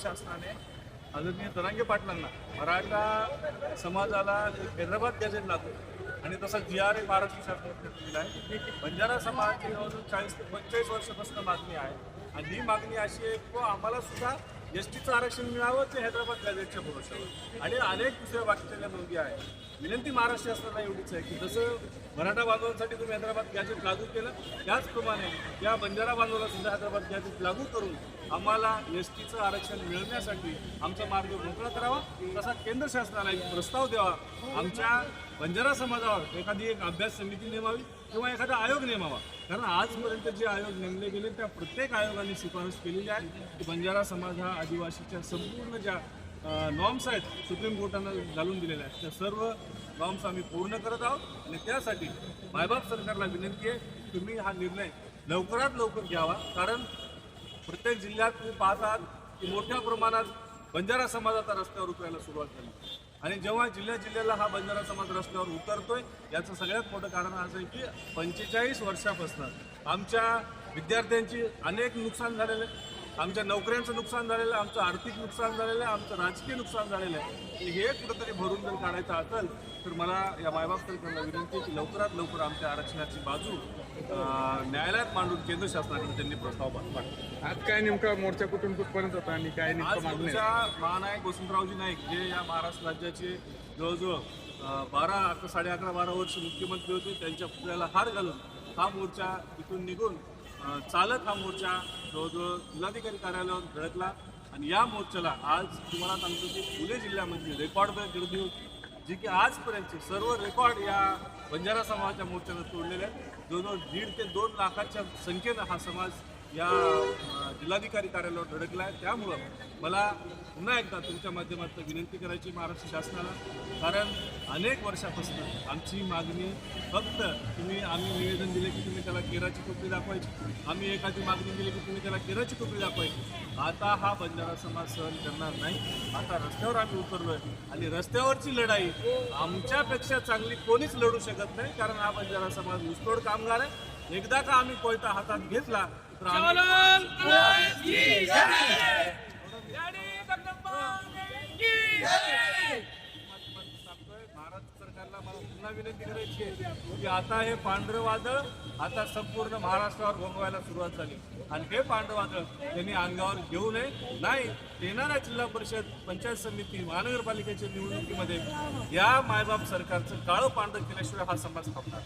शासनाने आदरणीय जरांगे पाटलांना मराठा समाजाला एक हैदराबाद गॅजेट लागू आणि तसा GRA महाराष्ट्र शासनाने दिला आहे. बंजारा समाजाची जवळजवळ 40 ते 45 वर्षापासून मागणी आहे आणि ही मागणी अशी आहे की आम्हाला सुद्धा STचं आरक्षण मिळावं ते हैदराबाद गॅजेटच्या भरोशावर आणि अनेक दुसऱ्या बाकीच्या नोंदी आहेत. विनंती महाराष्ट्र शासनाला एवढीच आहे की जसं मराठा बांधवांसाठी तुम्ही हैदराबाद गॅजेट लागू केलं त्याचप्रमाणे या बंजारा बांधवाला सुद्धा हैदराबाद गॅजेट लागू करून आम्हाला STचं आरक्षण मिळवण्यासाठी आमचा मार्ग मोकळा करावा. तसा केंद्र शासनाला एक प्रस्ताव द्यावा. आमच्या बंजारा समाजावर एखादी एक अभ्यास समिती नेमावी किंवा एखादा आयोग नेमावा. कारण आजपर्यंत जे आयोग नेमले गेले त्या प्रत्येक आयोगाने शिफारस केलेली आहे की बंजारा समाज हा आदिवासीच्या संपूर्ण ज्या नॉर्म्स आहेत सुप्रीम कोर्टानं घालून दिलेल्या आहेत त्या सर्व नॉर्म्स आम्ही पूर्ण करत आहोत आणि त्यासाठी मायबाप सरकारला विनंती आहे तुम्ही हा निर्णय लवकरात लवकर घ्यावा. कारण प्रत्येक जिल्ह्यात तुम्ही पाहत आहात की मोठ्या प्रमाणात बंजारा समाज आता रस्त्यावर उतरायला सुरुवात झाली आणि जेव्हा जिल्ह्याला हा बंजारा समाज रस्त्यावर उतरतोय याचं सगळ्यात मोठं कारण असं आहे की 45 वर्षापासून आमच्या विद्यार्थ्यांची अनेक नुकसान झालेलं आहे, आमच्या नोकऱ्यांचं नुकसान झालेलं आहे, आमचं आर्थिक नुकसान झालेलं आहे, आमचं राजकीय नुकसान झालेलं आहे. हे कुठंतरी भरून जर काढायचं असेल तर मला या मायबाप सरकारला विनंती आहे की लवकरात लवकर आमच्या आरक्षणाची बाजू न्यायालयात मांडून केंद्र शासनाकडे त्यांनी प्रस्ताव पाठवा. आज काय नेमका मोर्चा कुठून कुठपर्यंत होता आणि काय नेमकं मागणी आहे? महानायक वसंतरावजी नाईक जे या महाराष्ट्र राज्याचे जवळजवळ 11-12 वर्ष मुख्यमंत्री होते त्यांच्या पुतळ्याला हार घालून हा मोर्चा इथून निघून चालत हा मोर्चा जवळजवळ जिल्हाधिकारी कार्यालयावर धडकला आणि या मोर्चाला आज तुम्हाला सांगतो की पुणे जिल्ह्यामध्ये रेकॉर्ड ब्रेक गर्दी होती जी की आजपर्यंतचे सर्व रेकॉर्ड या बंजारा समाजाच्या मोर्चानं तोडलेले आहेत. जवळजवळ 1.5 ते 2 लाखाच्या संख्येनं हा समाज या जिल्हाधिकारी कार्यालयावर धडकला आहे. त्यामुळं मला पुन्हा एकदा तुमच्या माध्यमातून विनंती करायची महाराष्ट्र शासनाला, कारण अनेक वर्षापासून आमची मागणी फक्त आम्ही निवेदन दिले की तुम्ही त्याला केराची टोपली दाखवायची, आम्ही एखादी मागणी दिली की तुम्ही त्याला केराची टोपली दाखवायची. आता हा बंजारा समाज सहन करणार नाही. आता रस्त्यावर आम्ही उतरलोय आणि रस्त्यावरची लढाई आमच्यापेक्षा चांगली कोणीच लढू शकत नाही, कारण हा बंजारा समाज ऊसतोड कामगार आहे. एकदा का आम्ही कोयता हातात घेतला तर महाराष्ट्र सरकारला मला पुन्हा विनंती करायची आहे की आता हे पांढरं वादळ आता संपूर्ण महाराष्ट्रावर भोगवायला सुरुवात झाली आणि हे पांढरं वादळ त्यांनी अंगावर घेऊ नये. नाही, येणाऱ्या जिल्हा परिषद, पंचायत समिती, महानगरपालिकेच्या निवडणुकीमध्ये या मायबाप सरकारचं काळं पांढरं केल्याशिवाय हा समाज थांबणार.